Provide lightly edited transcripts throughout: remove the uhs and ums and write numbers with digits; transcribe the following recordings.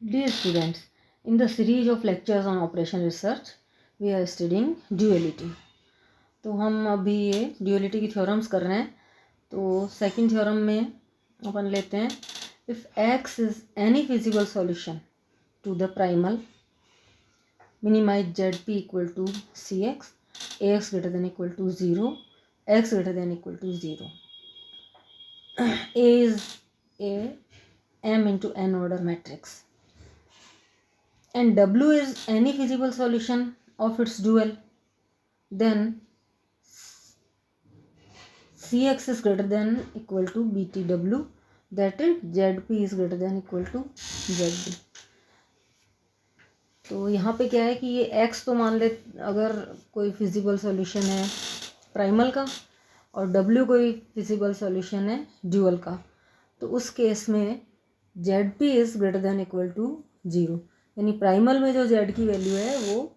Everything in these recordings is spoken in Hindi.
Dear students, in the series of lectures on operation research, we are studying duality. तो हम अभी ये duality की थ्योरम्स कर रहे हैं. तो सेकंड थ्योरम में अपन लेते हैं, if x is any feasible solution to the primal, minimize zp equal to cx, ax greater than equal to 0, x greater than equal to 0. A is a m into n order matrix. And W is any feasible solution of its dual, then Cx is greater than equal to BTW, that is Zp is greater than equal to Zd. तो यहाँ पे क्या है कि ये x तो मान ले अगर कोई फिजिबल सॉल्यूशन है प्राइमल का और W कोई फिजिबल सॉल्यूशन है ड्यूअल का, तो उस केस में Zp is greater than equal to 0, यानी प्राइमल में जो Z की वैल्यू है वो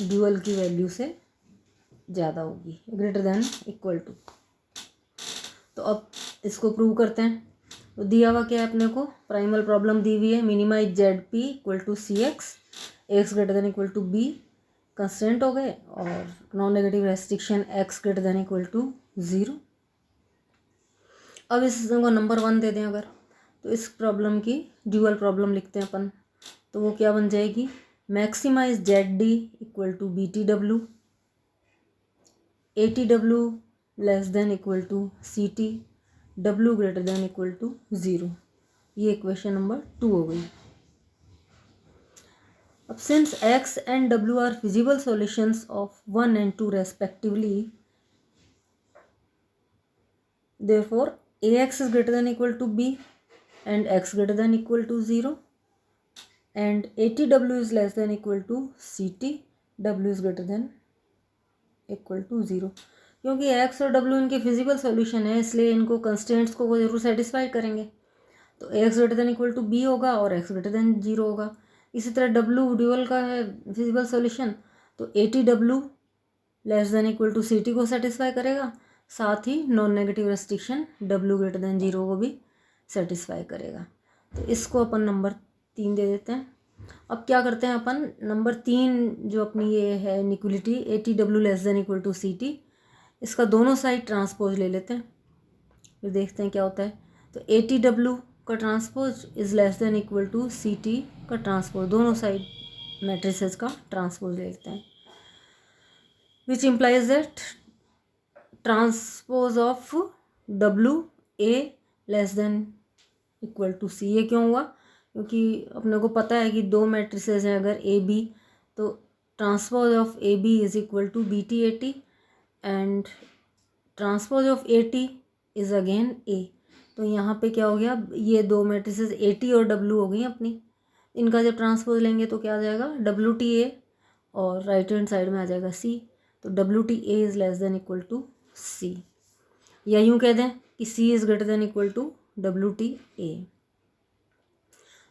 ड्यूअल की वैल्यू से ज़्यादा होगी, ग्रेटर देन इक्वल टू. तो अब इसको प्रूव करते हैं. तो दिया हुआ क्या है अपने को, प्राइमल प्रॉब्लम दी हुई है, minimize ZP equal to CX, x greater than equal to B constant हो गए, और non negative restriction x greater than equal to 0. अब इसको नंबर 1 दे दें अगर, तो इस प्रॉब्लम की ड्यूअल प्रॉब्लम लिखते हैं अपन. तो वो क्या बन जाएगी, maximize ZD equal to BTW, ATW less than equal to CT, W greater than equal to 0. ये इक्वेशन नंबर 2 हो गई. अब since x and W are feasible solutions of 1 and 2 रेस्पेक्टिवली, therefore ax is greater than equal to b and x greater than equal to 0, and ATW is less than equal to CT, W is greater than equal to 0. क्योंकि x और w इनके फिजिबल सॉल्यूशन है, इसलिए इनको कंस्टेंट्स को वो जरूर सेटिस्फाई करेंगे. तो x greater than equal to b होगा और x ग्रेटर देन 0 होगा. इसी तरह w ड्यूअल का है फिजिबल सॉल्यूशन, तो ATW less than equal to CT को सेटिस्फाई करेगा, साथ ही non negative restriction W greater than 0 को भी सेटिस्फाई करेगा. तो इसको अपन नंबर 3 दे देते हैं. अब क्या करते हैं अपन, नंबर 3 जो अपनी ये है inequality ATW less than equal to CT, इसका दोनों साइड ट्रांसपोज ले लेते हैं, फिर देखते हैं क्या होता है. तो ATW का transpose is less than equal to CT का ट्रांसपोज, दोनों साइड मैट्रिसेस का ट्रांसपोज ले लेते हैं, which implies that transpose of WA less than equal to C. ये क्यों हुआ, क्योंकि अपने को पता है कि दो मैट्रिसेस हैं अगर AB, तो transpose of AB is equal to BT/AT and transpose of AT is again A. तो यहाँ पे क्या हो गया, ये दो मैट्रिसेस AT और W हो गई अपनी, इनका जब ट्रांसपोज लेंगे तो क्या आ जाएगा WTA, और राइट हैंड साइड में आ जाएगा C. तो WTA is less than equal to C, या यूँ कह दें कि C is greater than equal to WTA.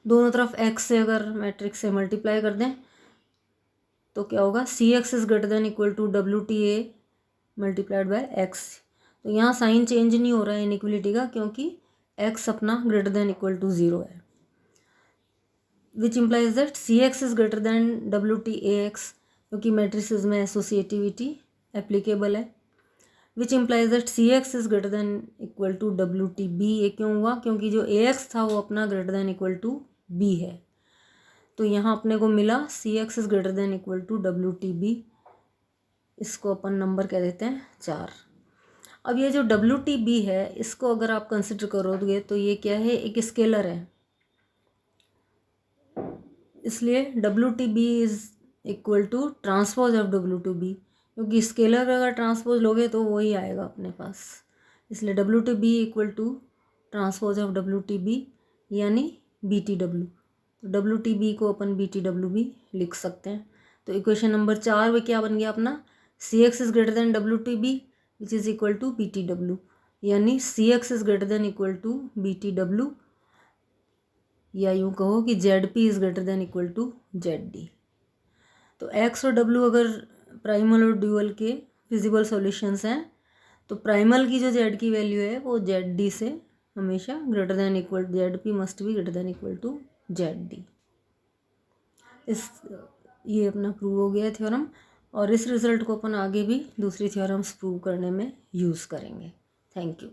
दोनों तरफ x से अगर मैट्रिक्स से मल्टीप्लाई कर दें तो क्या होगा, CX is greater than equal to WTA multiplied by x. तो यहाँ साइन चेंज नहीं हो रहा है इनइक्वलिटी का, क्योंकि x अपना ग्रेटर देन इक्वल टू 0 है, which implies that CX is greater than WTAX, क्योंकि मैट्रिसेस में एसोसिएटिविटी एप्लीकेबल है, which implies that CX is greater than equal to WTB. ये क्यों हुआ, क्योंकि जो AX था वो अपना greater than equal to B है. तो यहाँ अपने को मिला CX is greater than equal to WTB. इसको अपन नंबर कह देते हैं 4. अब ये जो WTB है, इसको अगर आप कंसिडर करोगे तो ये क्या है, एक स्केलर है, इसलिए WTB is equal to transpose of WTB, क्योंकि स्केलर पे अगर ट्रांसपोज लोगे तो वही आएगा अपने पास, इसलिए WTB equal to transpose of WTB यानी BTW. तो WTB को अपन BTW भी लिख सकते हैं. तो इक्वेशन नंबर 4 में क्या बन गया अपना, CX is greater than WTB which is equal to BTW, यानी CX is greater than equal to BTW, या यूँ कहो कि ZP is greater than equal to ZD. तो x और W अगर प्राइमल और ड्यूअल के फिजिबल सॉल्यूशंस हैं, तो प्राइमल की जो Z की वैल्यू है वो ZD से हमेशा greater than equal, ZP must be greater than equal to ZD. ये अपना प्रूव हो गया थ्योरम, और इस रिज़ल्ट को अपन आगे भी दूसरी थ्योरम्स प्रूव करने में यूज़ करेंगे। Thank you.